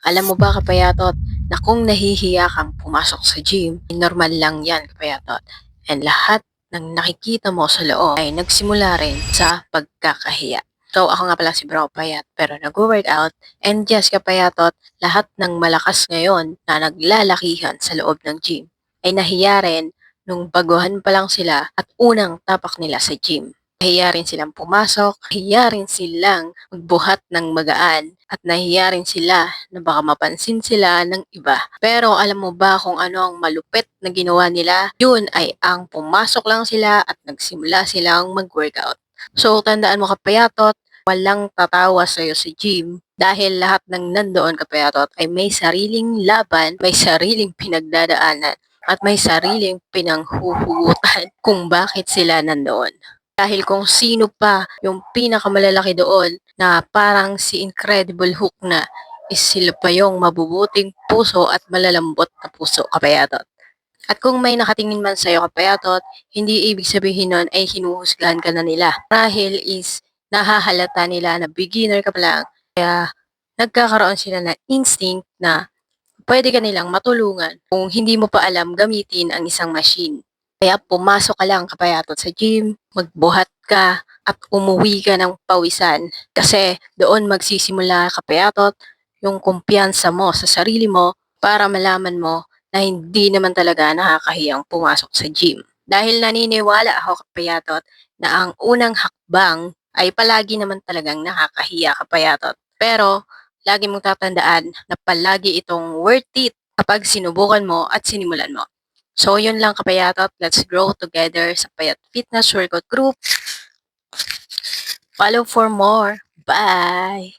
Alam mo ba kapayatot na kung nahihiya kang pumasok sa gym, normal lang yan kapayatot. And lahat ng nakikita mo sa loob ay nagsimula rin sa pagkakahiya. So ako nga pala si Bro Payat pero nag-workout and yes kapayatot, lahat ng malakas ngayon na naglalakihan sa loob ng gym ay nahiya rin nung baguhan pa lang sila at unang tapak nila sa gym. Nahiya rin silang pumasok, nahiya rin silang magbuhat ng magaan, at nahiya rin sila na baka mapansin sila ng iba. Pero alam mo ba kung ano ang malupit na ginawa nila? Yun ay ang pumasok lang sila at nagsimula silang mag-workout. So tandaan mo kapayatot, walang tatawa sa'yo sa gym dahil lahat ng nandoon kapayatot ay may sariling laban, may sariling pinagdadaanan, at may sariling pinanghuhugutan kung bakit sila nandoon. Dahil kung sino pa yung pinakamalalaki doon na parang si Incredible Hulk na is sila pa yung mabubuting puso at malalambot na puso kapayatot. At kung may nakatingin man sa'yo kapayatot, hindi ibig sabihin nun ay hinuhusgahan ka na nila. Marahil is nahahalata nila na beginner ka pa lang, kaya nagkakaroon sila ng instinct na pwede ka nilang matulungan kung hindi mo pa alam gamitin ang isang machine. Kaya pumasok ka lang kapayatot sa gym, magbuhat ka, at umuwi ka ng pawisan. Kasi doon magsisimula kapayatot yung kumpiyansa mo sa sarili mo para malaman mo na hindi naman talaga nakakahiyang pumasok sa gym. Dahil naniniwala ako kapayatot na ang unang hakbang ay palagi naman talagang nakakahiya kapayatot. Pero lagi mong tatandaan na palagi itong worth it kapag sinubukan mo at sinimulan mo. So, yun lang kapayatot. Let's grow together sa Payat Fitness Workout Group. Follow for more. Bye!